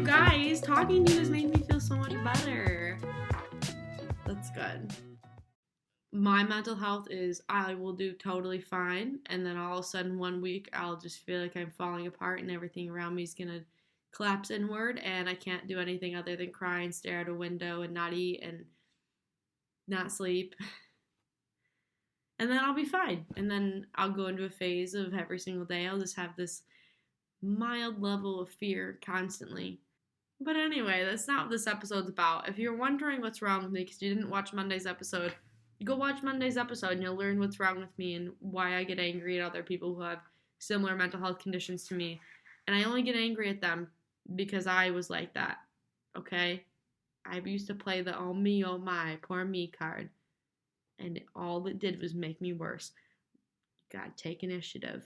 guys, talking to you has made me feel so much better. That's good. My mental health is I will do totally fine, and then all of a sudden one week I'll just feel like I'm falling apart and everything around me is going to collapse inward, and I can't do anything other than cry and stare out a window and not eat and not sleep. And then I'll be fine. And then I'll go into a phase of every single day I'll just have this mild level of fear constantly. But anyway, that's not what this episode's about. If you're wondering what's wrong with me because you didn't watch Monday's episode, go watch Monday's episode and you'll learn what's wrong with me and why I get angry at other people who have similar mental health conditions to me. And I only get angry at them because I was like that, okay? I used to play the oh me, oh my, poor me card. And all it did was make me worse. You gotta take initiative.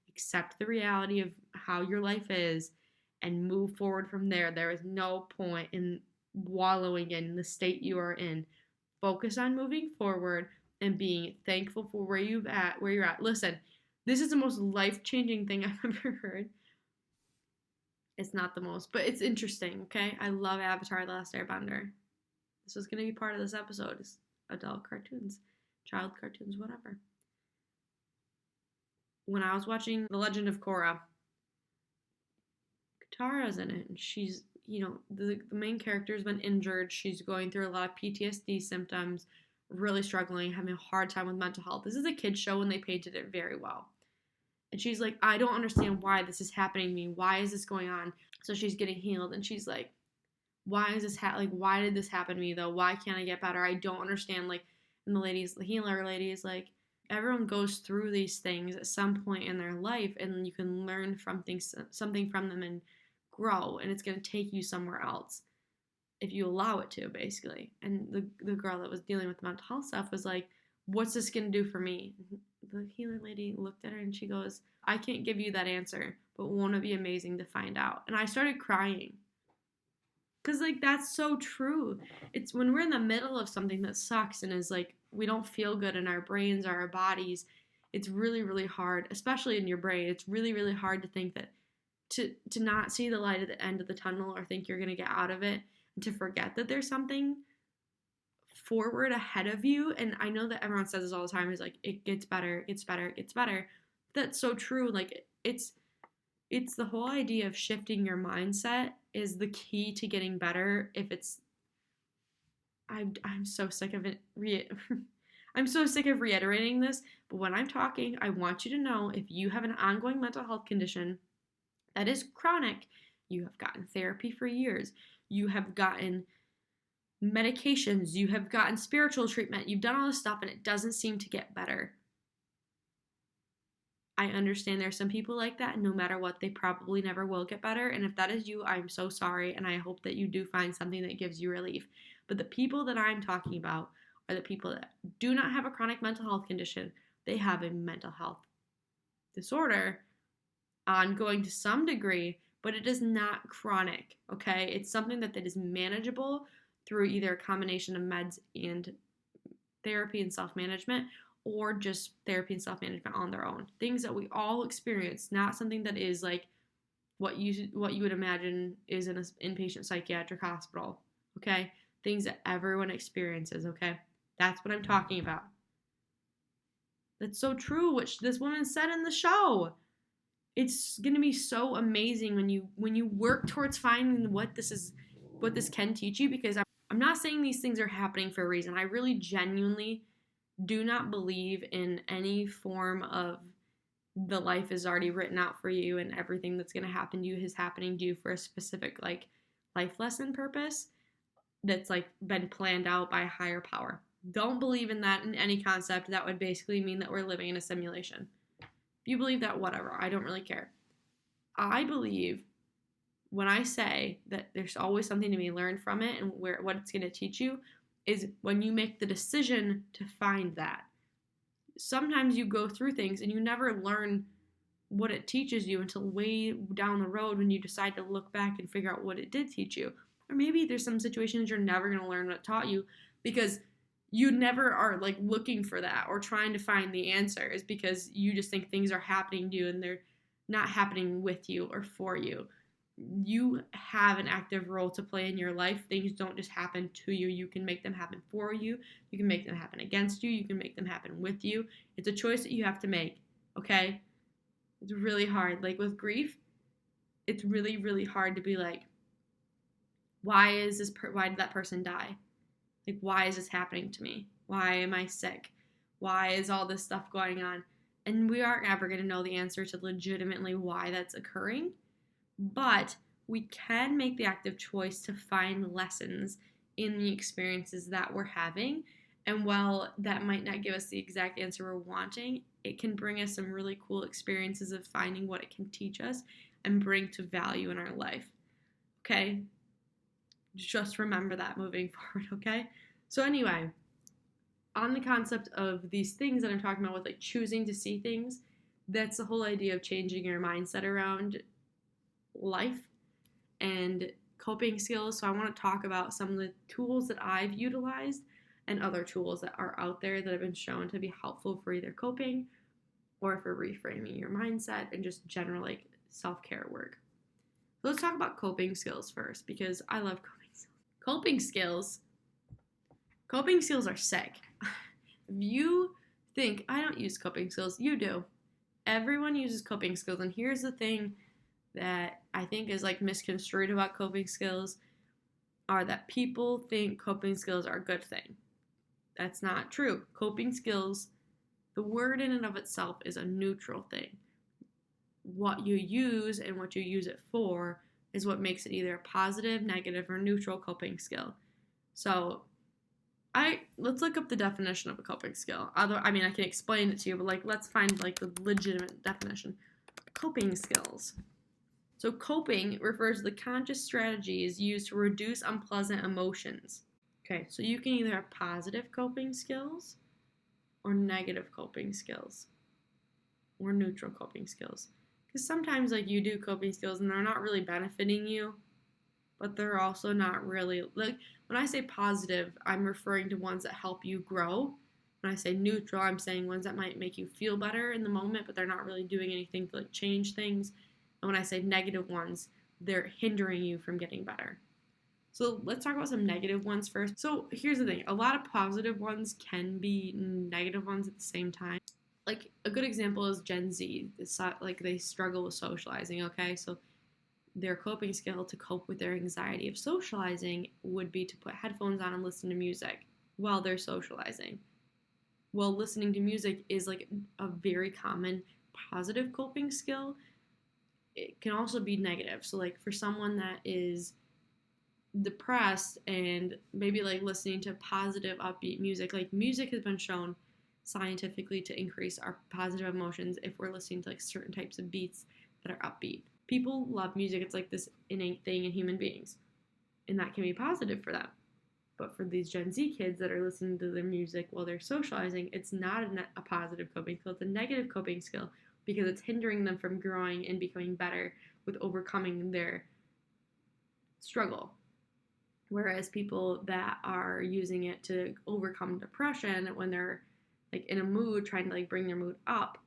Accept the reality of how your life is, and move forward from there. There is no point in wallowing in the state you are in. Focus on moving forward and being thankful for where you're at. Listen, this is the most life-changing thing I've ever heard. It's not the most, but it's interesting, okay? I love Avatar: The Last Airbender. This was going to be part of this episode. It's adult cartoons, child cartoons, whatever. When I was watching The Legend of Korra, Katara's in it, and she's, the main character's been injured. She's going through a lot of PTSD symptoms, really struggling, having a hard time with mental health. This is a kid's show, and they painted it very well. And she's like, I don't understand why this is happening to me. Why is this going on? So she's getting healed, and she's like, why is this why did this happen to me though? Why can't I get better? I don't understand. And the healer lady is like, everyone goes through these things at some point in their life, and you can learn from something from them and grow, and it's going to take you somewhere else if you allow it to, basically. And the girl that was dealing with mental health stuff was like, what's this going to do for me? The healer lady looked at her and she goes, I can't give you that answer, but won't it be amazing to find out? And I started crying. Because, that's so true. It's when we're in the middle of something that sucks and is, we don't feel good in our brains or our bodies, it's really, really hard, especially in your brain. It's really, really hard to think that, to not see the light at the end of the tunnel or think you're going to get out of it, and to forget that there's something forward ahead of you. And I know that everyone says this all the time, is it gets better, it gets better, it gets better. That's so true. It's the whole idea of shifting your mindset is the key to getting better. I'm so sick of it. I'm so sick of reiterating this, but when I'm talking, I want you to know if you have an ongoing mental health condition that is chronic, you have gotten therapy for years, you have gotten medications, you have gotten spiritual treatment, you've done all this stuff and it doesn't seem to get better. I understand there's some people like that, and no matter what, they probably never will get better. And if that is you, I'm so sorry, and I hope that you do find something that gives you relief. But the people that I'm talking about are the people that do not have a chronic mental health condition. They have a mental health disorder, ongoing to some degree, but it is not chronic, okay? It's something that is manageable through either a combination of meds and therapy and self-management, or just therapy and self-management on their own. Things that we all experience, not something that is what you would imagine is in an inpatient psychiatric hospital, okay? Things that everyone experiences, okay? That's what I'm talking about. That's so true, which this woman said in the show. It's going to be so amazing when you work towards finding what this can teach you, because I'm not saying these things are happening for a reason. I really genuinely do not believe in any form of the life is already written out for you and everything that's going to happen to you is happening to you for a specific life lesson purpose that's been planned out by a higher power. Don't believe in that in any concept. That would basically mean that we're living in a simulation. If you believe that, whatever. I don't really care. I believe when I say that there's always something to be learned from it and what it's going to teach you is when you make the decision to find that. Sometimes you go through things and you never learn what it teaches you until way down the road when you decide to look back and figure out what it did teach you. Or maybe there's some situations you're never going to learn what it taught you because you never are looking for that or trying to find the answers, because you just think things are happening to you and they're not happening with you or for you. you have an active role to play in your life. Things don't just happen to you. You can make them happen for you. You can make them happen against you. You can make them happen with you. It's a choice that you have to make, okay? It's really hard. Like with grief, it's really, really hard to be like, why did that person die? Like, why is this happening to me? Why am I sick? Why is all this stuff going on? And we aren't ever going to know the answer to legitimately why that's occurring. But we can make the active choice to find lessons in the experiences that we're having. And while that might not give us the exact answer we're wanting, it can bring us some really cool experiences of finding what it can teach us and bring to value in our life. Okay? Just remember that moving forward, okay? So anyway, on the concept of these things that I'm talking about with like choosing to see things, that's the whole idea of changing your mindset around life and coping skills. So I want to talk about some of the tools that I've utilized and other tools that are out there that have been shown to be helpful for either coping or for reframing your mindset and just general like self-care work. So let's talk about coping skills first because I love coping skills. Coping skills are sick. If you think I don't use coping skills, you do. Everyone uses coping skills, and here's the thing that I think is like misconstrued about coping skills are that people think coping skills are a good thing. That's not true. Coping skills, the word in and of itself is a neutral thing. What you use and what you use it for is what makes it either a positive, negative, or neutral coping skill. So let's look up the definition of a coping skill. I can explain it to you, but like let's find like the legitimate definition. Coping skills. So coping refers to the conscious strategies used to reduce unpleasant emotions. Okay, so you can either have positive coping skills or negative coping skills or neutral coping skills. Because sometimes like you do coping skills and they're not really benefiting you, but they're also not really, like when I say positive, I'm referring to ones that help you grow. When I say neutral, I'm saying ones that might make you feel better in the moment, but they're not really doing anything to like change things. And when I say negative ones, they're hindering you from getting better. So let's talk about some negative ones first. So here's the thing. A lot of positive ones can be negative ones at the same time. Like a good example is Gen Z. It's not like they struggle with socializing, okay? So their coping skill to cope with their anxiety of socializing would be to put headphones on and listen to music while they're socializing. Well, listening to music is like a very common positive coping skill. It can also be negative. So like for someone that is depressed and maybe like listening to positive upbeat music, like music has been shown scientifically to increase our positive emotions if we're listening to like certain types of beats that are upbeat. People love music. It's like this innate thing in human beings, and that can be positive for them. But for these Gen Z kids that are listening to their music while they're socializing, it's not a positive coping skill. It's a negative coping skill because it's hindering them from growing and becoming better with overcoming their struggle. Whereas people that are using it to overcome depression when they're like in a mood, trying to like bring their mood up,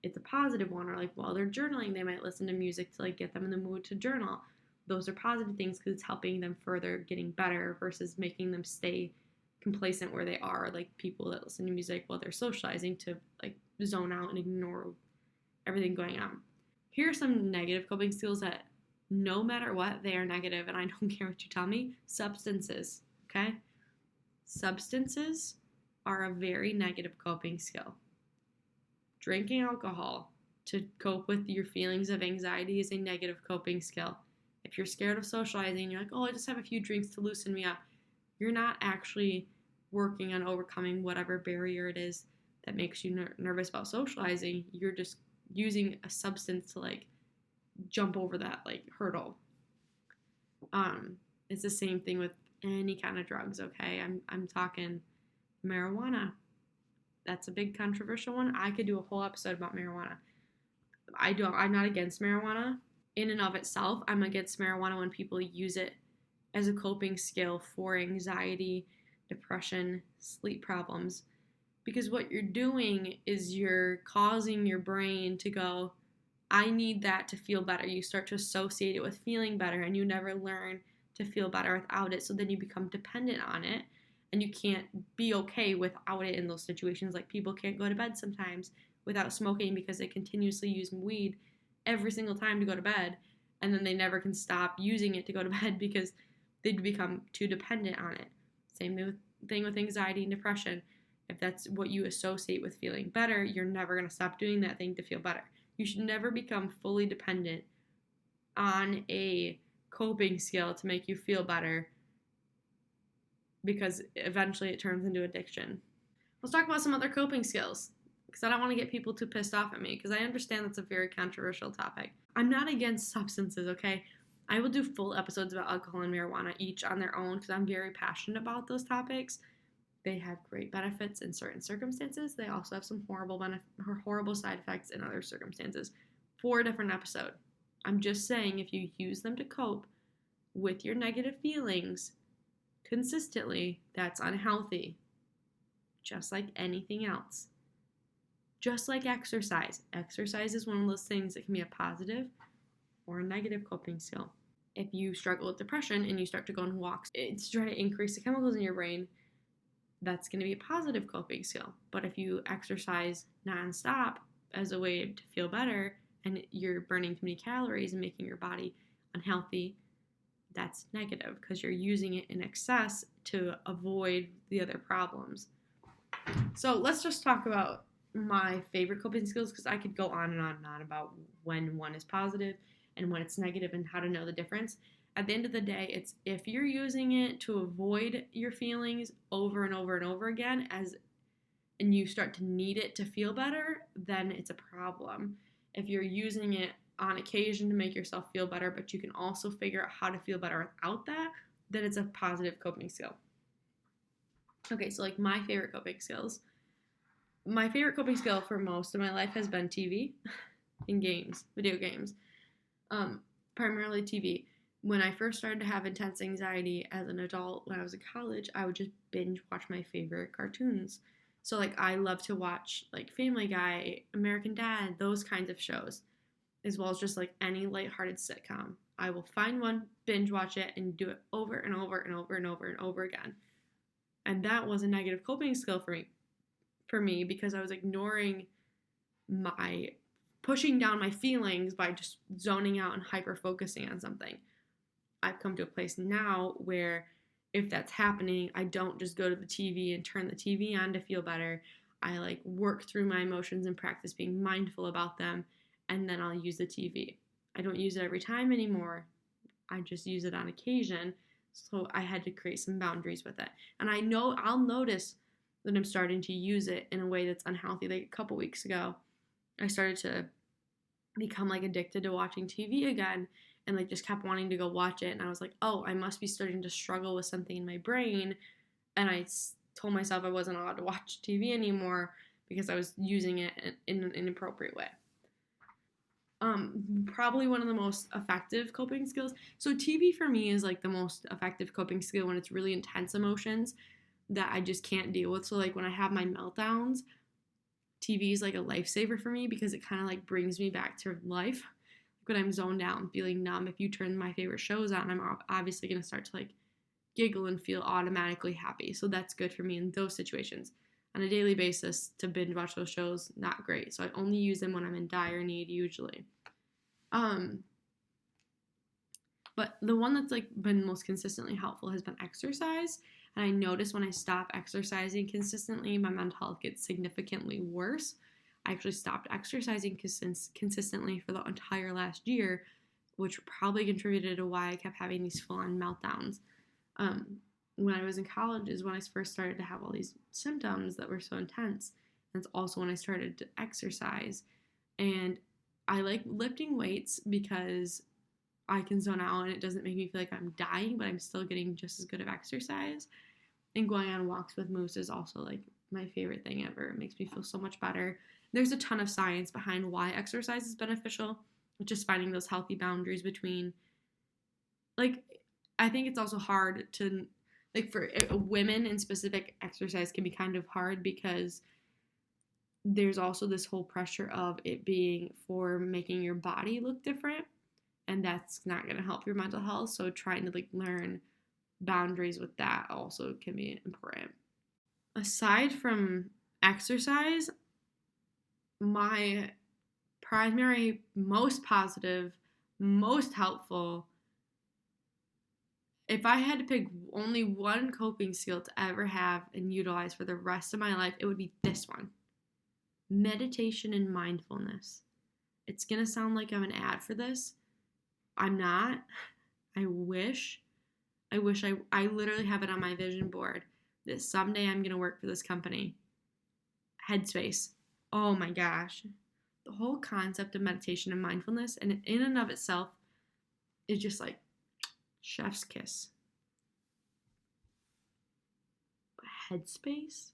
it's a positive one. Or like while they're journaling, they might listen to music to like get them in the mood to journal. Those are positive things because it's helping them further getting better versus making them stay complacent where they are, like people that listen to music while they're socializing to like zone out and ignore everything going on. Here are some negative coping skills that no matter what, they are negative, and I don't care what you tell me. Substances, okay? Substances are a very negative coping skill. Drinking alcohol to cope with your feelings of anxiety is a negative coping skill. If you're scared of socializing, you're like, oh, I just have a few drinks to loosen me up. You're not actually working on overcoming whatever barrier it is that makes you nervous about socializing. You're just using a substance to like jump over that like hurdle. It's the same thing with any kind of drugs, okay? I'm talking marijuana. That's a big controversial one. I could do a whole episode about marijuana. I'm not against marijuana in and of itself. I'm against marijuana when people use it as a coping skill for anxiety, depression, sleep problems. Because what you're doing is you're causing your brain to go, I need that to feel better. You start to associate it with feeling better, and you never learn to feel better without it. So then you become dependent on it, and you can't be okay without it in those situations. Like people can't go to bed sometimes without smoking because they continuously use weed every single time to go to bed, and then they never can stop using it to go to bed because they become too dependent on it. Same thing with anxiety and depression. If that's what you associate with feeling better, you're never going to stop doing that thing to feel better. You should never become fully dependent on a coping skill to make you feel better, because eventually it turns into addiction. Let's talk about some other coping skills, because I don't want to get people too pissed off at me, because I understand that's a very controversial topic. I'm not against substances, okay? I will do full episodes about alcohol and marijuana each on their own because I'm very passionate about those topics. They have great benefits in certain circumstances. They also have some horrible side effects in other circumstances. For a different episode. I'm just saying, if you use them to cope with your negative feelings consistently, that's unhealthy. Just like anything else. Just like exercise. Exercise is one of those things that can be a positive or a negative coping skill. If you struggle with depression and you start to go on walks to try to increase the chemicals in your brain, that's going to be a positive coping skill. But if you exercise nonstop as a way to feel better and you're burning too many calories and making your body unhealthy, that's negative because you're using it in excess to avoid the other problems. So let's just talk about my favorite coping skills, because I could go on and on and on about when one is positive and when it's negative and how to know the difference. At the end of the day, it's if you're using it to avoid your feelings over and over and over again and you start to need it to feel better, then it's a problem. If you're using it on occasion to make yourself feel better, but you can also figure out how to feel better without that, then it's a positive coping skill. Okay, so like my favorite coping skills. My favorite coping skill for most of my life has been TV and games, video games. Primarily TV. When I first started to have intense anxiety as an adult when I was in college, I would just binge watch my favorite cartoons. So like I love to watch like Family Guy, American Dad, those kinds of shows, as well as just like any lighthearted sitcom. I will find one, binge watch it, and do it over and over and over and over and over again. And that was a negative coping skill for me because I was ignoring pushing down my feelings by just zoning out and hyper focusing on something. I've come to a place now where if that's happening, I don't just go to the TV and turn the TV on to feel better. I like work through my emotions and practice being mindful about them, and then I'll use the TV. I don't use it every time anymore. I just use it on occasion. So I had to create some boundaries with it. And I know I'll notice that I'm starting to use it in a way that's unhealthy. Like a couple weeks ago, I started to become like addicted to watching TV again and like just kept wanting to go watch it. And I was like, oh, I must be starting to struggle with something in my brain. And I told myself I wasn't allowed to watch TV anymore because I was using it in an inappropriate way. Probably one of the most effective coping skills. So TV for me is like the most effective coping skill when it's really intense emotions that I just can't deal with. So like when I have my meltdowns, TV is like a lifesaver for me because it kind of like brings me back to life. When I'm zoned out and feeling numb, if you turn my favorite shows on, I'm obviously going to start to like giggle and feel automatically happy. So that's good for me in those situations. On a daily basis, to binge watch those shows, not great. So I only use them when I'm in dire need usually. But the one that's like been most consistently helpful has been exercise. And I notice when I stop exercising consistently, my mental health gets significantly worse. I actually stopped exercising consistently for the entire last year, which probably contributed to why I kept having these full-on meltdowns. When I was in college is when I first started to have all these symptoms that were so intense. And it's also when I started to exercise. And I like lifting weights because I can zone out and it doesn't make me feel like I'm dying, but I'm still getting just as good of exercise. And going on walks with Moose is also like my favorite thing ever. It makes me feel so much better. There's a ton of science behind why exercise is beneficial. Just finding those healthy boundaries between, like, I think it's also hard to, like, for women in specific, exercise can be kind of hard because there's also this whole pressure of it being for making your body look different, and that's not going to help your mental health. So trying to like learn boundaries with that also can be important. Aside from exercise, my primary, most positive, most helpful, if I had to pick only one coping skill to ever have and utilize for the rest of my life, it would be this one: meditation and mindfulness. It's going to sound like I'm an ad for this. I'm not. I wish. I literally have it on my vision board that someday I'm going to work for this company. Headspace. Oh my gosh. The whole concept of meditation and mindfulness, and in and of itself, is just like chef's kiss. Headspace?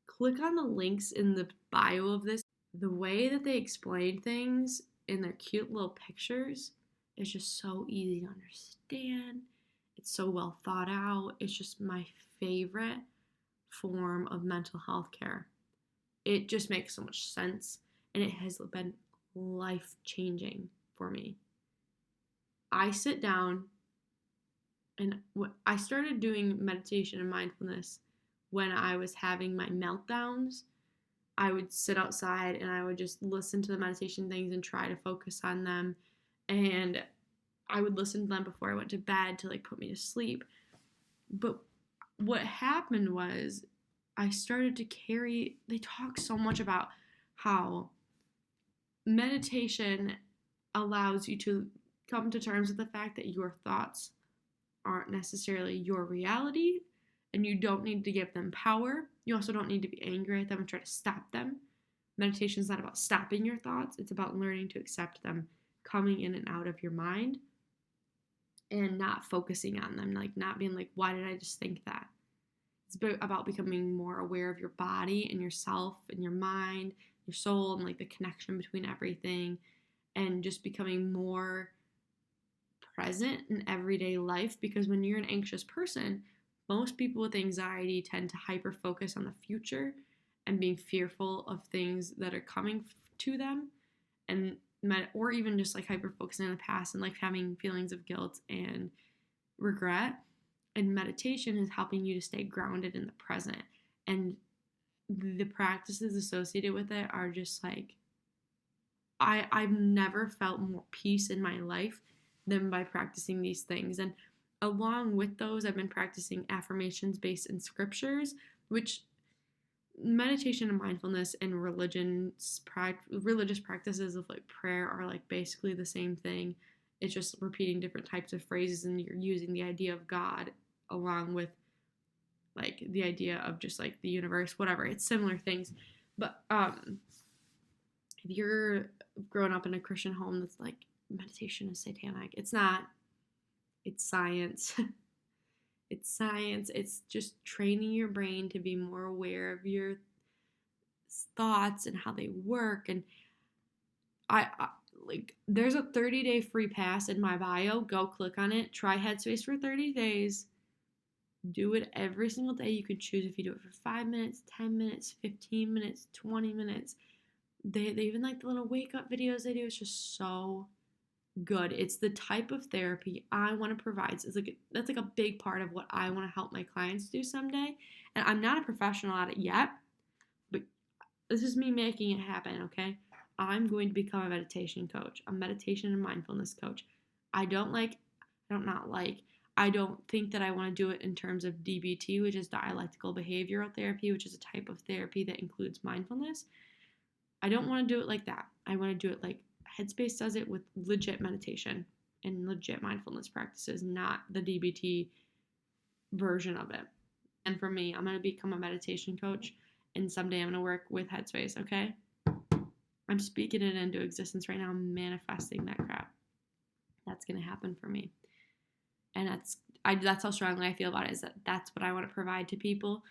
Click on the links in the bio of this. The way that they explain things in their cute little pictures is just so easy to understand. It's so well thought out. It's just my favorite form of mental health care. It just makes so much sense, and it has been life changing for me. I sit down, and I started doing meditation and mindfulness when I was having my meltdowns. I would sit outside and I would just listen to the meditation things and try to focus on them. And I would listen to them before I went to bed to like put me to sleep. But what happened was I started to they talk so much about how meditation allows you to come to terms with the fact that your thoughts aren't necessarily your reality, and you don't need to give them power. You also don't need to be angry at them and try to stop them. Meditation is not about stopping your thoughts. It's about learning to accept them coming in and out of your mind and not focusing on them, like not being like, why did I just think that? It's about becoming more aware of your body and yourself and your mind, your soul, and like the connection between everything, and just becoming more present in everyday life. Because when you're an anxious person, most people with anxiety tend to hyper focus on the future and being fearful of things that are coming to them, and or even just like hyper focusing on the past and like having feelings of guilt and regret. And meditation is helping you to stay grounded in the present, and the practices associated with it are just like I've never felt more peace in my life than by practicing these things. And along with those, I've been practicing affirmations based in scriptures, which meditation and mindfulness and religious practices of like prayer are like basically the same thing. It's just repeating different types of phrases, and you're using the idea of God along with like the idea of just like the universe, whatever. It's similar things. But if you're growing up in a Christian home that's like meditation is satanic, it's not. It's science. It's science. It's just training your brain to be more aware of your thoughts and how they work. And I like there's a 30-day free pass in my bio. Go click on it. Try Headspace for 30 days. Do it every single day. You can choose if you do it for 5 minutes, 10 minutes, 15 minutes, 20 minutes. They even like the little wake up videos they do. It's just so good. It's the type of therapy I want to provide. So that's like a big part of what I want to help my clients do someday. And I'm not a professional at it yet, but this is me making it happen, okay? I'm going to become a meditation coach, a meditation and mindfulness coach. I don't think that I want to do it in terms of DBT, which is dialectical behavioral therapy, which is a type of therapy that includes mindfulness. I don't want to do it like that. I want to do it like Headspace does it, with legit meditation and legit mindfulness practices, not the DBT version of it. And for me, I'm going to become a meditation coach, and someday I'm going to work with Headspace, okay? I'm speaking it into existence right now. I'm manifesting that crap. That's going to happen for me. And that's how strongly I feel about it, is that that's what I want to provide to people.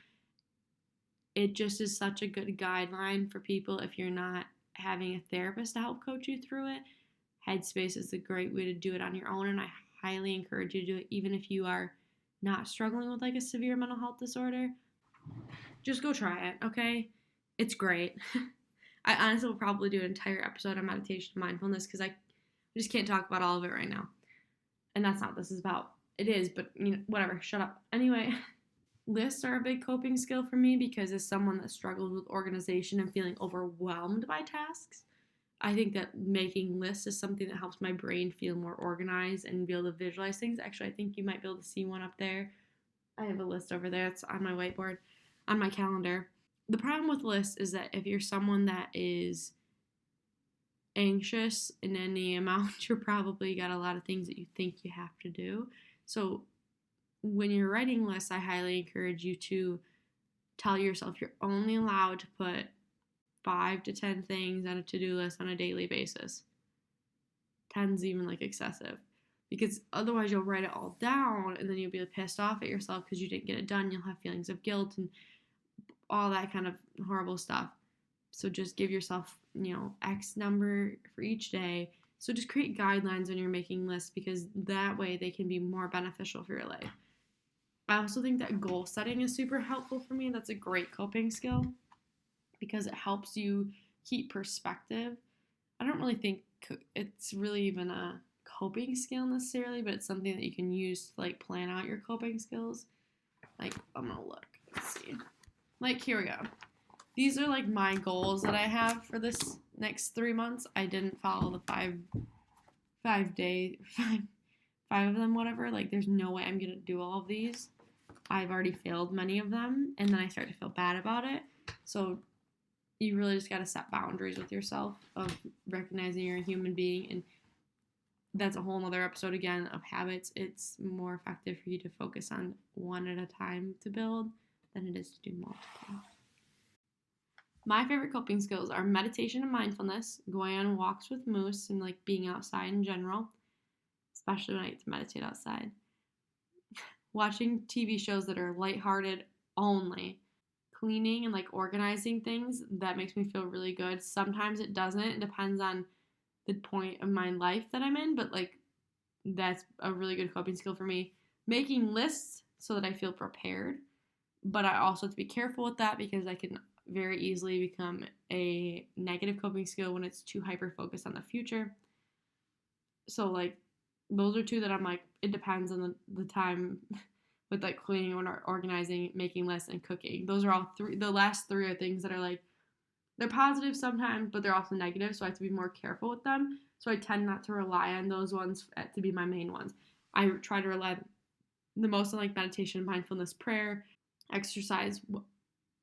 It just is such a good guideline for people if you're not having a therapist to help coach you through it. Headspace is a great way to do it on your own, and I highly encourage you to do it even if you are not struggling with like a severe mental health disorder. Just go try it, okay? It's great. I honestly will probably do an entire episode on meditation and mindfulness because I just can't talk about all of it right now. And that's not what this is about. It is, but whatever, shut up. Anyway, lists are a big coping skill for me because as someone that struggles with organization and feeling overwhelmed by tasks, I think that making lists is something that helps my brain feel more organized and be able to visualize things. Actually, I think you might be able to see one up there. I have a list over there. It's on my whiteboard, on my calendar. The problem with lists is that if you're someone that is anxious in any amount, you're probably got a lot of things that you think you have to do. So when you're writing lists, I highly encourage you to tell yourself you're only allowed to put 5 to 10 things on a to-do list on a daily basis. 10's even like excessive. Because otherwise you'll write it all down and then you'll be pissed off at yourself because you didn't get it done. You'll have feelings of guilt and all that kind of horrible stuff. So just give yourself, X number for each day. So just create guidelines when you're making lists because that way they can be more beneficial for your life. I also think that goal setting is super helpful for me. That's a great coping skill because it helps you keep perspective. I don't really think it's really even a coping skill necessarily, but it's something that you can use to like plan out your coping skills. Like, I'm gonna look. Let's see. Like, here we go. These are like my goals that I have for this next 3 months. I didn't follow the five of them, whatever. Like, there's no way I'm gonna do all of these. I've already failed many of them, and then I start to feel bad about it. So you really just gotta set boundaries with yourself of recognizing you're a human being, and that's a whole nother episode again of habits. It's more effective for you to focus on one at a time to build than it is to do multiple. My favorite coping skills are meditation and mindfulness, going on walks with Moose, and like being outside in general, especially when I get to meditate outside. Watching TV shows that are lighthearted only. Cleaning and like organizing things, that makes me feel really good. Sometimes it doesn't. It depends on the point of my life that I'm in, but like that's a really good coping skill for me. Making lists so that I feel prepared, but I also have to be careful with that because I can very easily become a negative coping skill when it's too hyper focused on the future. So like those are two that I'm like, it depends on the time with like cleaning or organizing, making lists, and cooking. Those are all three. The last three are things that are like, they're positive sometimes, but they're also negative, so I have to be more careful with them. So I tend not to rely on those ones to be my main ones. I try to rely the most on like meditation, mindfulness, prayer, exercise,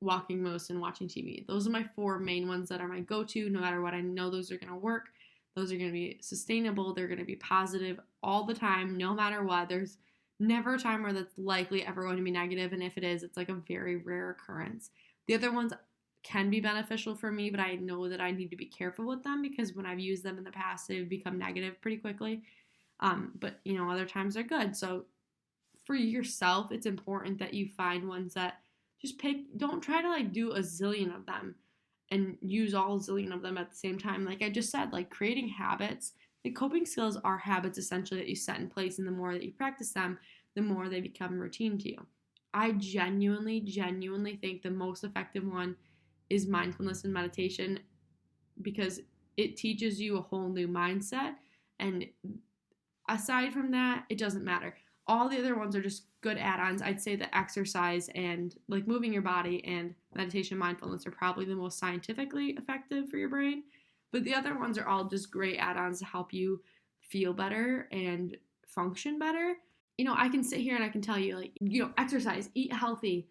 walking Moose, and watching TV. Those are my 4 main ones that are my go-to. No matter what, I know those are going to work. Those are going to be sustainable. They're going to be positive all the time, no matter what. There's never a time where that's likely ever going to be negative, and if it is, it's like a very rare occurrence. The other ones can be beneficial for me, but I know that I need to be careful with them because when I've used them in the past, they've become negative pretty quickly. But other times they're good. So for yourself, it's important that you find ones that just pick. Don't try to like do a zillion of them and use all a zillion of them at the same time. Like I just said, like creating habits. Like coping skills are habits essentially that you set in place, and the more that you practice them, the more they become routine to you. I genuinely think the most effective one is mindfulness and meditation because it teaches you a whole new mindset. And aside from that, it doesn't matter. All the other ones are just good add-ons. I'd say that exercise and like moving your body and meditation and mindfulness are probably the most scientifically effective for your brain. But the other ones are all just great add-ons to help you feel better and function better. I can sit here and I can tell you like, exercise, eat healthy,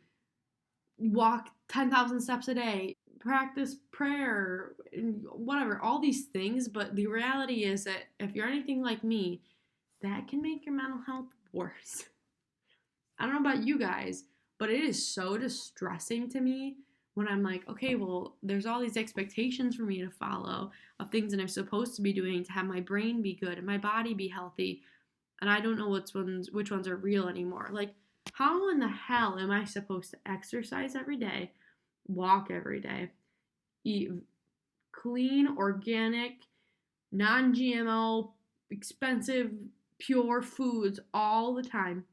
walk 10,000 steps a day, practice prayer, whatever, all these things. But the reality is that if you're anything like me, that can make your mental health worse. I don't know about you guys, but it is so distressing to me when I'm like, okay, well, there's all these expectations for me to follow of things that I'm supposed to be doing to have my brain be good and my body be healthy. And I don't know which ones are real anymore. Like, how in the hell am I supposed to exercise every day, walk every day, eat clean, organic, non-GMO, expensive, pure foods all the time,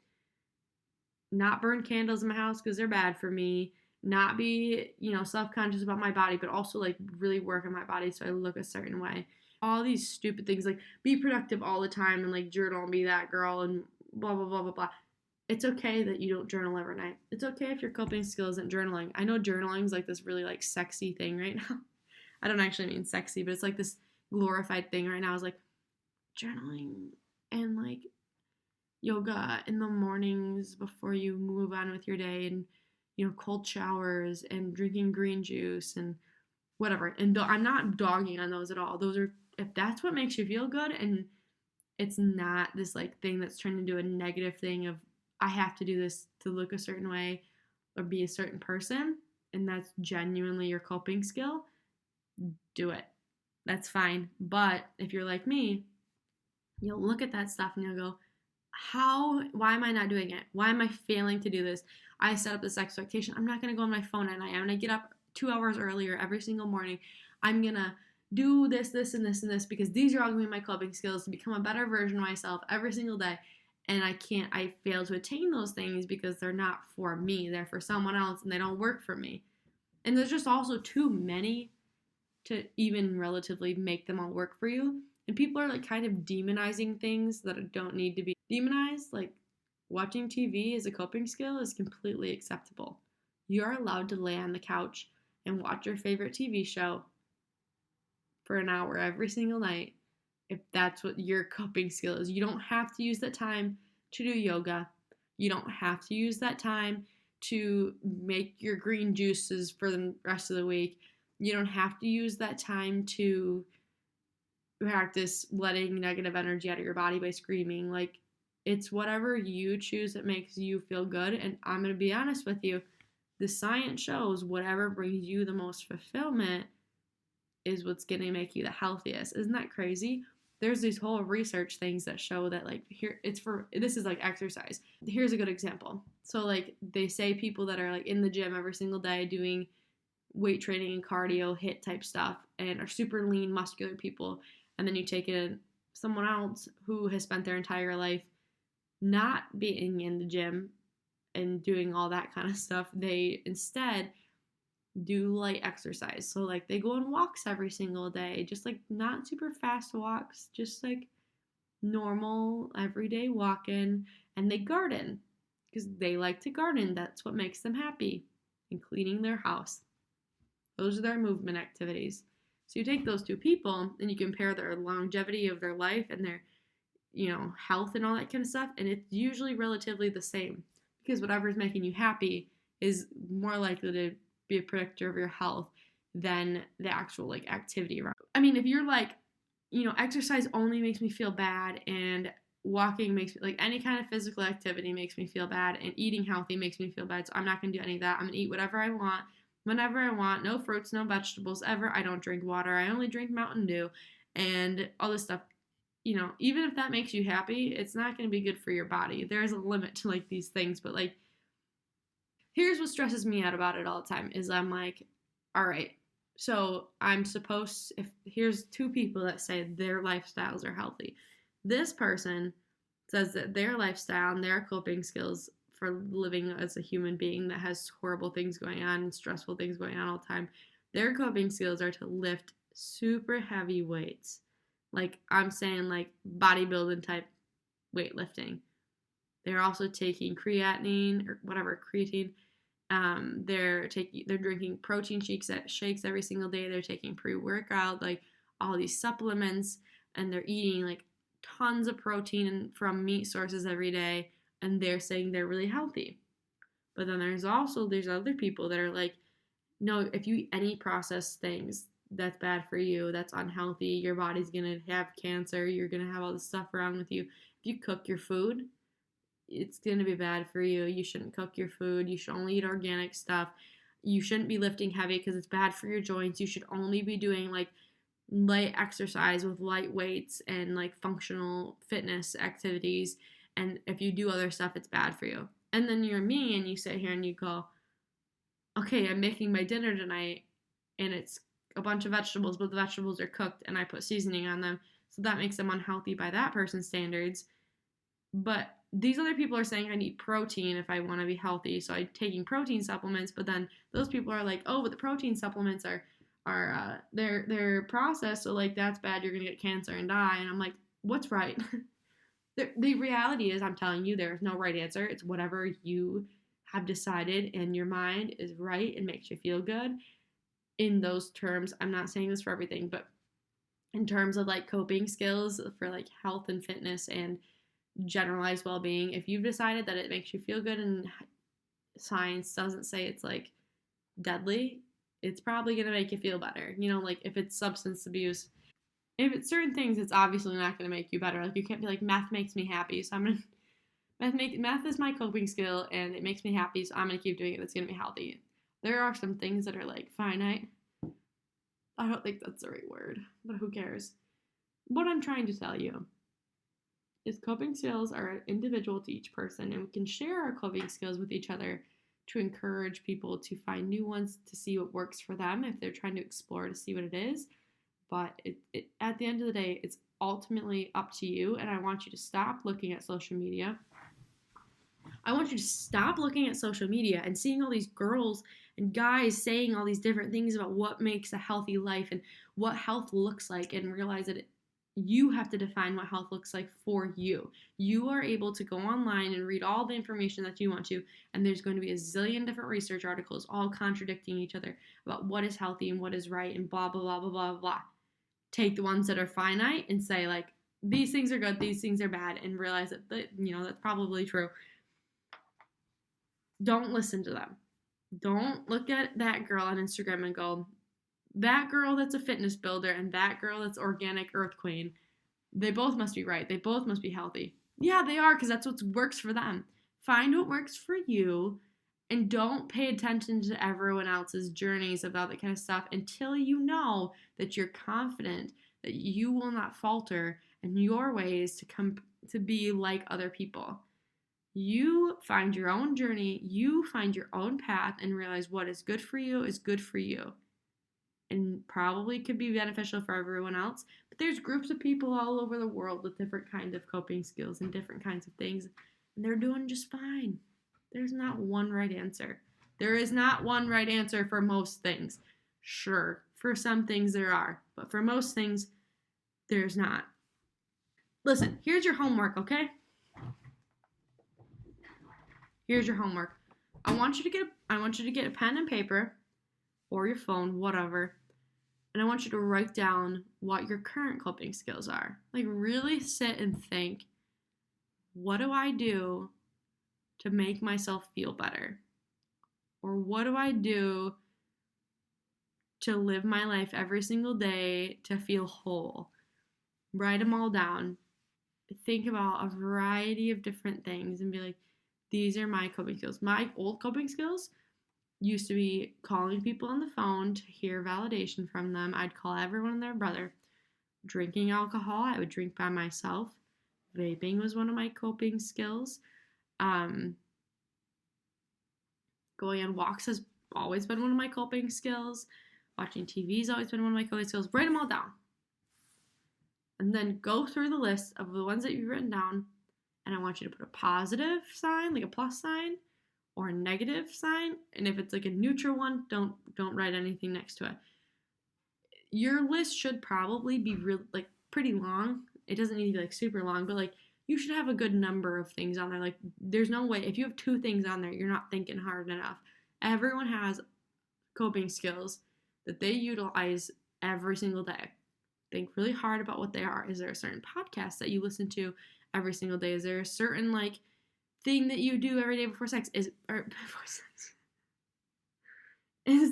not burn candles in my house because they're bad for me, not be, self-conscious about my body, but also like really work on my body so I look a certain way. All these stupid things like be productive all the time and like journal and be that girl and blah blah blah blah blah. It's okay that you don't journal every night. It's okay if your coping skill isn't journaling. I know journaling is like this really like sexy thing right now. I don't actually mean sexy, but it's like this glorified thing right now. Is like journaling and like yoga in the mornings before you move on with your day, and cold showers and drinking green juice and whatever. And I'm not dogging on those at all. Those are, if that's what makes you feel good, and it's not this like thing that's turned into a negative thing of I have to do this to look a certain way or be a certain person, and that's genuinely your coping skill, do it. That's fine. But if you're like me, you'll look at that stuff and you'll go, why am I not doing it? Why am I failing to do this? I set up this expectation. I'm not going to go on my phone at night. I'm going to get up 2 hours earlier every single morning. I'm going to do this, this, and this, and this because these are all going to be my coping skills to become a better version of myself every single day. And I fail to attain those things because they're not for me. They're for someone else and they don't work for me. And there's just also too many to even relatively make them all work for you. And people are like kind of demonizing things that don't need to be demonized. Like watching TV as a coping skill is completely acceptable. You're allowed to lay on the couch and watch your favorite TV show for an hour every single night if that's what your coping skill is. You don't have to use that time to do yoga. You don't have to use that time to make your green juices for the rest of the week. You don't have to use that time to practice letting negative energy out of your body by screaming. Like, it's whatever you choose that makes you feel good. And I'm going to be honest with you, the science shows whatever brings you the most fulfillment is what's going to make you the healthiest. Isn't that crazy? There's these whole research things that show that like this is like exercise. Here's a good example. So like they say people that are like in the gym every single day doing weight training and cardio HIIT type stuff and are super lean muscular people, and then you take in someone else who has spent their entire life not being in the gym and doing all that kind of stuff. They instead do light exercise. So like they go on walks every single day, just like not super fast walks, just like normal everyday walking, and they garden because they like to garden. That's what makes them happy. And cleaning their house. Those are their movement activities. So you take those two people and you compare their longevity of their life and their, health and all that kind of stuff, and it's usually relatively the same because whatever's making you happy is more likely to be a predictor of your health than the actual like activity around. I mean, if you're like, exercise only makes me feel bad and walking makes me like any kind of physical activity makes me feel bad and eating healthy makes me feel bad, so I'm not going to do any of that. I'm going to eat whatever I want whenever I want, no fruits, no vegetables ever. I don't drink water. I only drink Mountain Dew and all this stuff. Even if that makes you happy, it's not going to be good for your body. There's a limit to like these things, but like here's what stresses me out about it all the time is I'm like, all right, so here's two people that say their lifestyles are healthy. This person says that their lifestyle and their coping skills for living as a human being that has horrible things going on and stressful things going on all the time, their coping skills are to lift super heavy weights. Like I'm saying like bodybuilding type weightlifting. They're also taking creatine or whatever, creatine. They're drinking protein shakes every single day. They're taking pre-workout, like all these supplements, and they're eating like tons of protein from meat sources every day, and they're saying they're really healthy. But then there's other people that are like, no, if you eat any processed things, that's bad for you, that's unhealthy, your body's gonna have cancer, you're gonna have all this stuff wrong with you. If you cook your food, it's going to be bad for you. You shouldn't cook your food. You should only eat organic stuff. You shouldn't be lifting heavy because it's bad for your joints. You should only be doing like light exercise with light weights and like functional fitness activities. And if you do other stuff, it's bad for you. And then you're me and you sit here and you go, okay, I'm making my dinner tonight and it's a bunch of vegetables, but the vegetables are cooked and I put seasoning on them. So that makes them unhealthy by that person's standards. But these other people are saying I need protein if I want to be healthy, so I'm taking protein supplements. But then those people are like, oh, but the protein supplements are they're processed, so like that's bad. You're gonna get cancer and die. And I'm like, what's right? The reality is, I'm telling you, there is no right answer. It's whatever you have decided in your mind is right and makes you feel good. In those terms, I'm not saying this for everything, but in terms of like coping skills for like health and fitness and generalized well-being, if you've decided that it makes you feel good and science doesn't say it's like deadly, it's probably going to make you feel better. Like if it's substance abuse, if it's certain things, it's obviously not going to make you better. Like you can't be like, math makes me happy, so I'm going to math is my coping skill and it makes me happy, so I'm going to keep doing it. It's going to be healthy. There are some things that are like finite. I don't think that's the right word, but who cares? What I'm trying to tell you is coping skills are individual to each person, and we can share our coping skills with each other to encourage people to find new ones, to see what works for them if they're trying to explore to see what it is. But at the end of the day, it's ultimately up to you, and I want you to stop looking at social media. I want you to stop looking at social media and seeing all these girls and guys saying all these different things about what makes a healthy life and what health looks like, and realize that you have to define what health looks like for you. You are able to go online and read all the information that you want to, and there's going to be a zillion different research articles all contradicting each other about what is healthy and what is right and blah, blah, blah, blah, blah, blah. Take the ones that are finite and say, like, these things are good, these things are bad, and realize that, that's probably true. Don't listen to them. Don't look at that girl on Instagram and go, that girl that's a fitness builder and that girl that's organic earth queen, they both must be right. They both must be healthy. Yeah, they are, because that's what works for them. Find what works for you, and don't pay attention to everyone else's journeys about that kind of stuff until you know that you're confident that you will not falter in your ways to come to be like other people. You find your own journey, you find your own path, and realize what is good for you is good for you. And probably could be beneficial for everyone else. But there's groups of people all over the world with different kinds of coping skills and different kinds of things, and they're doing just fine. There's not one right answer. There is not one right answer for most things. Sure, for some things there are, but for most things, there's not. Listen, here's your homework, okay? Here's your homework. I want you to get a pen and paper or your phone, whatever, and I want you to write down what your current coping skills are. Like, really sit and think, what do I do to make myself feel better? Or what do I do to live my life every single day to feel whole? Write them all down. Think about a variety of different things and be like, these are my coping skills. My old coping skills used to be calling people on the phone to hear validation from them. I'd call everyone and their brother. Drinking alcohol, I would drink by myself. Vaping was one of my coping skills. Going on walks has always been one of my coping skills. Watching TV has always been one of my coping skills. Write them all down. And then go through the list of the ones that you've written down, and I want you to put a positive sign, like a plus sign, or a negative sign. And if it's like a neutral one, don't write anything next to it. Your list should probably be pretty long. It doesn't need to be like super long, but like you should have a good number of things on there. Like, there's no way, if you have 2 things on there, you're not thinking hard enough. Everyone has coping skills that they utilize every single day. Think really hard about what they are. Is there a certain podcast that you listen to every single day? Is there a certain like thing that you do every day before sex? Is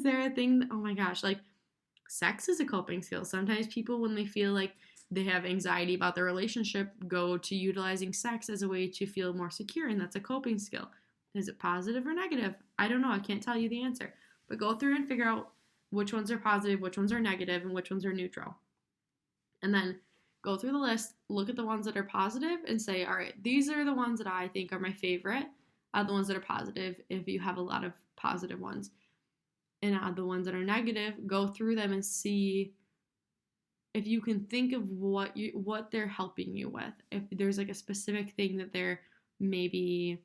there a thing? Oh my gosh, like sex is a coping skill. Sometimes people, when they feel like they have anxiety about their relationship, go to utilizing sex as a way to feel more secure, and that's a coping skill. Is it positive or negative? I don't know. I can't tell you the answer. But go through and figure out which ones are positive, which ones are negative, and which ones are neutral. And then go through the list, look at the ones that are positive, and say, all right, these are the ones that I think are my favorite. Add the ones that are positive if you have a lot of positive ones. And add the ones that are negative. Go through them and see if you can think of what they're helping you with. If there's like a specific thing that they're maybe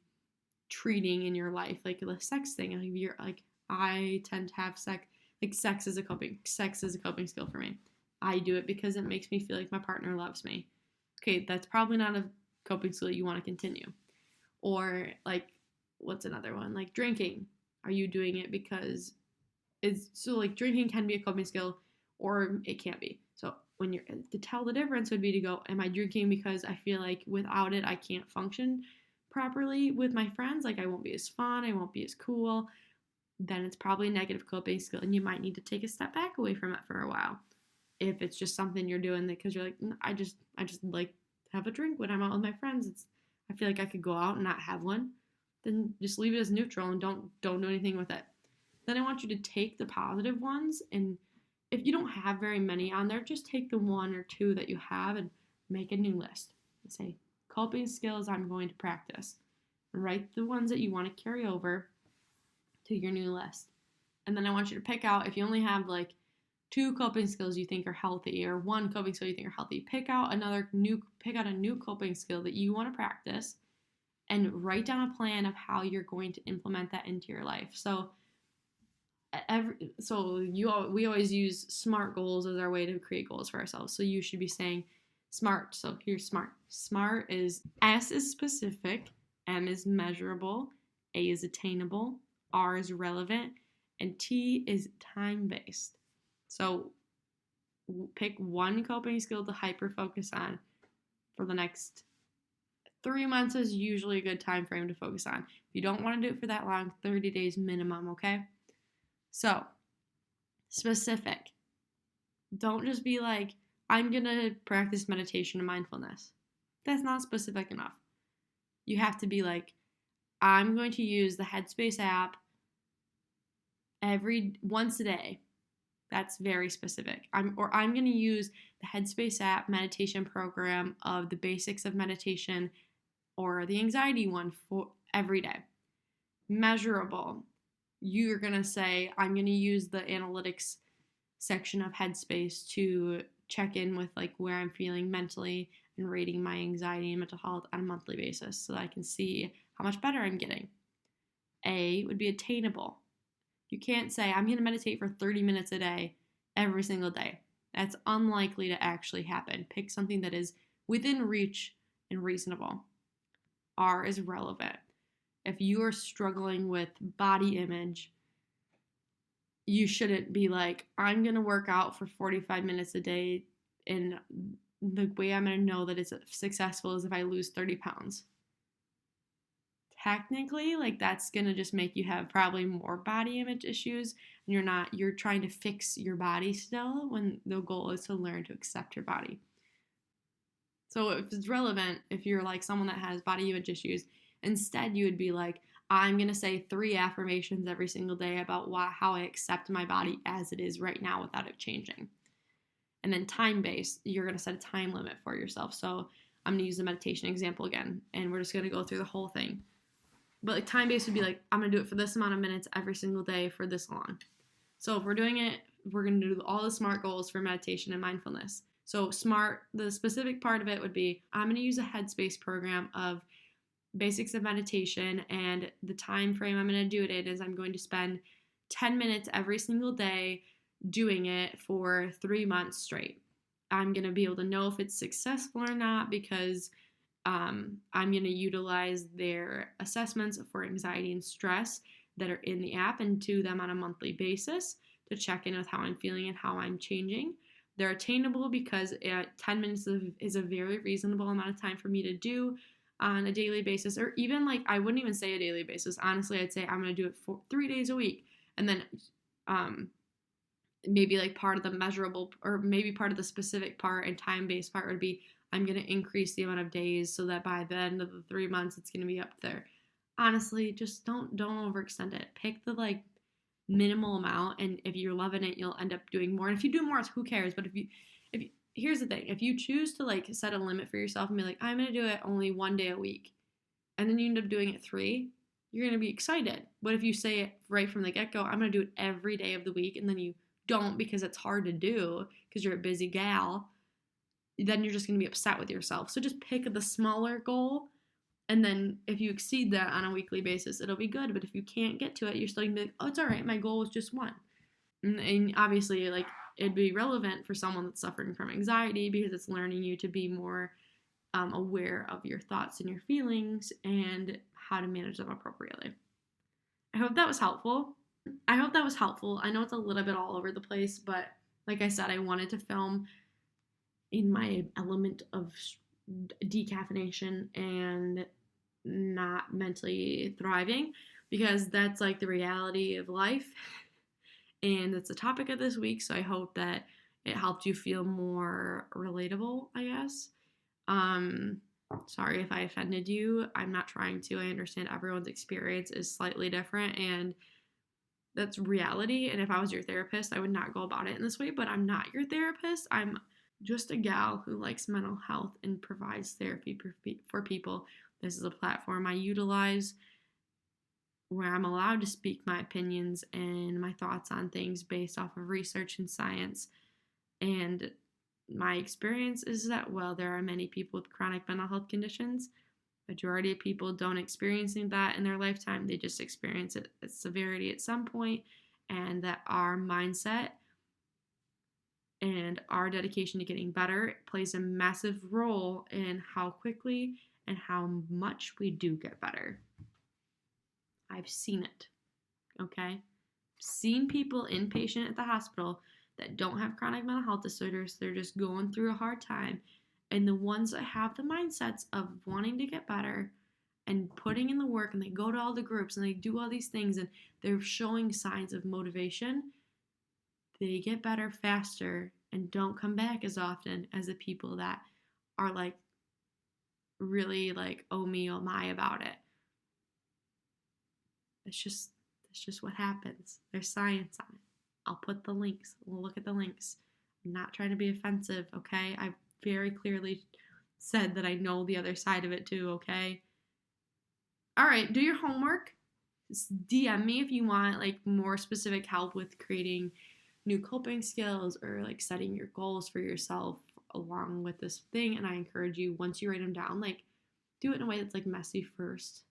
treating in your life, like the sex thing. Like you're like, I tend to have sex, like sex is a coping skill for me. I do it because it makes me feel like my partner loves me. Okay, that's probably not a coping skill you want to continue. Or like, what's another one? Like drinking. Are you doing it because it's so like drinking can be a coping skill or it can't be. So when you're to tell the difference would be to go, am I drinking because I feel like without it I can't function properly with my friends? Like I won't be as fun, I won't be as cool. Then it's probably a negative coping skill and you might need to take a step back away from it for a while. If it's just something you're doing because you're like, I just like have a drink when I'm out with my friends. I feel like I could go out and not have one. Then just leave it as neutral and don't do anything with it. Then I want you to take the positive ones, and if you don't have very many on there, just take the one or two that you have and make a new list. And say, coping skills I'm going to practice. And write the ones that you want to carry over to your new list. And then I want you to pick out, if you only have like 2 coping skills you think are healthy or 1 coping skill you think are healthy, pick out a new coping skill that you want to practice and write down a plan of how you're going to implement that into your life. So we always use SMART goals as our way to create goals for ourselves. So you should be saying SMART. So here's SMART. SMART is S is specific, M is measurable, A is attainable, R is relevant, and T is time-based. So pick 1 coping skill to hyper focus on for the next 3 months is usually a good time frame to focus on. If you don't want to do it for that long, 30 days minimum, okay? So, specific. Don't just be like, I'm going to practice meditation and mindfulness. That's not specific enough. You have to be like, I'm going to use the Headspace app once a day. That's very specific. I'm going to use the Headspace app meditation program of the basics of meditation or the anxiety one for every day. Measurable. You're going to say, I'm going to use the analytics section of Headspace to check in with like where I'm feeling mentally and rating my anxiety and mental health on a monthly basis so that I can see how much better I'm getting. A would be attainable. You can't say, I'm going to meditate for 30 minutes a day every single day. That's unlikely to actually happen. Pick something that is within reach and reasonable. R is relevant. If you are struggling with body image, you shouldn't be like, I'm going to work out for 45 minutes a day, and the way I'm going to know that it's successful is if I lose 30 pounds. Technically, like that's going to just make you have probably more body image issues, and you're trying to fix your body still when the goal is to learn to accept your body. So if it's relevant, if you're like someone that has body image issues, instead you would be like, I'm going to say 3 affirmations every single day about how I accept my body as it is right now without it changing. And then time-based, you're going to set a time limit for yourself. So I'm going to use the meditation example again, and we're just going to go through the whole thing. But like time-based would be like, I'm going to do it for this amount of minutes every single day for this long. So if we're doing it, we're going to do all the SMART goals for meditation and mindfulness. So SMART, the specific part of it would be, I'm going to use a Headspace program of basics of meditation, and the time frame I'm going to do it in is I'm going to spend 10 minutes every single day doing it for 3 months straight. I'm going to be able to know if it's successful or not because I'm going to utilize their assessments for anxiety and stress that are in the app and do them on a monthly basis to check in with how I'm feeling and how I'm changing. They're attainable because 10 minutes is a very reasonable amount of time for me to do on a daily basis, or even like, I wouldn't even say a daily basis. Honestly, I'd say I'm going to do it for 3 days a week. And then maybe like part of the measurable or maybe part of the specific part and time-based part would be, I'm going to increase the amount of days so that by the end of the 3 months, it's going to be up there. Honestly, just don't overextend it. Pick the like minimal amount, and if you're loving it, you'll end up doing more. And if you do more, who cares? But if you here's the thing, if you choose to like set a limit for yourself and be like, I'm going to do it only 1 day a week, and then you end up doing it 3, you're going to be excited. But if you say it right from the get-go, I'm going to do it every day of the week, and then you don't because it's hard to do because you're a busy gal, then you're just going to be upset with yourself. So just pick the smaller goal And then if you exceed that on a weekly basis, it'll be good. But if you can't get to it, you're still going to be like, oh, it's all right. My goal was just one. And obviously, like, it'd be relevant for someone that's suffering from anxiety because it's learning you to be more aware of your thoughts and your feelings and how to manage them appropriately. I hope that was helpful. I know it's a little bit all over the place, but like I said, I wanted to film in my element of decaffeination and not mentally thriving, because that's like the reality of life. And it's the topic of this week, so I hope that it helped you feel more relatable, I guess. Sorry if I offended you. I'm not trying to. I understand everyone's experience is slightly different, and that's reality. And if I was your therapist, I would not go about it in this way, but I'm not your therapist. I'm just a gal who likes mental health and provides therapy for people. This is a platform I utilize where I'm allowed to speak my opinions and my thoughts on things based off of research and science. And my experience is that, well, there are many people with chronic mental health conditions. Majority of people don't experience that in their lifetime. They just experience it at severity at some point, and that our mindset and our dedication to getting better plays a massive role in how quickly and how much we do get better. I've seen it, okay? Seen people inpatient at the hospital that don't have chronic mental health disorders. They're just going through a hard time. And the ones that have the mindsets of wanting to get better and putting in the work, and they go to all the groups and they do all these things and they're showing signs of motivation, they get better faster and don't come back as often as the people that are like really like, oh me, oh my about it. It's just what happens. There's science on it. I'll put the links. We'll look at the links. I'm not trying to be offensive, okay? I've very clearly said that I know the other side of it too, okay? All right, do your homework. DM me if you want like more specific help with creating new coping skills or like setting your goals for yourself along with this thing. And I encourage you, once you write them down, like do it in a way that's like messy first,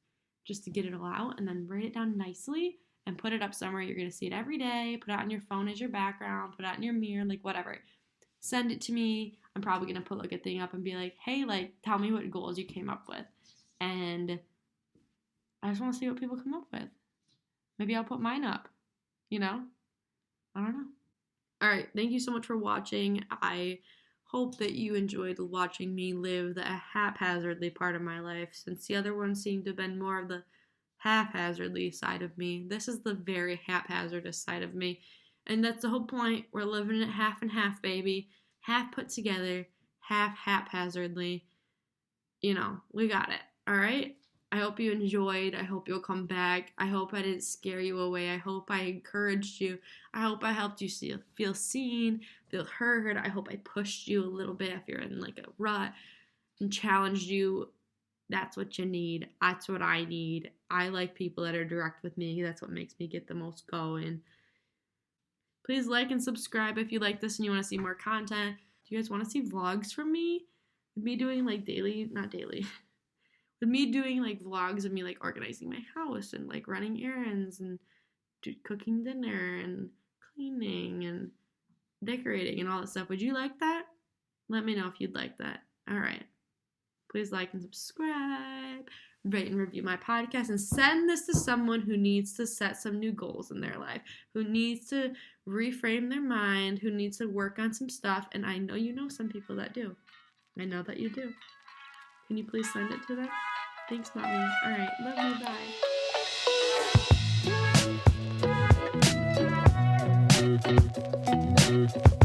just to get it all out, and then write it down nicely and put it up somewhere you're going to see it every day. Put it on your phone as your background, put it in your mirror, like whatever. Send it to me. I'm probably going to put like a thing up and be like, hey, like tell me what goals you came up with. And I just want to see what people come up with. Maybe I'll put mine up, you know? I don't know. All right, thank you so much for watching. I hope that you enjoyed watching me live the haphazardly part of my life, since the other one seemed to have been more of the haphazardly side of me. This is the very haphazardous side of me. And that's the whole point. We're living it half and half, baby. Half put together, half haphazardly. You know, we got it. All right? I hope you enjoyed. I hope you'll come back. I hope I didn't scare you away. I hope I encouraged you. I hope I helped you feel seen, feel heard. I hope I pushed you a little bit if you're in like a rut and challenged you. That's what you need. That's what I need. I like people that are direct with me. That's what makes me get the most going. Please like and subscribe if you like this and you want to see more content. Do you guys want to see vlogs from me? Me doing like not daily. With me doing like vlogs of me like organizing my house and like running errands and cooking dinner and cleaning and decorating and all that stuff. Would you like that? Let me know if you'd like that. All right. Please like and subscribe, rate and review my podcast, and send this to someone who needs to set some new goals in their life, who needs to reframe their mind, who needs to work on some stuff. And I know you know some people that do. I know that you do. Can you please send it to them? Thanks, Mommy. All right. Love you. Bye.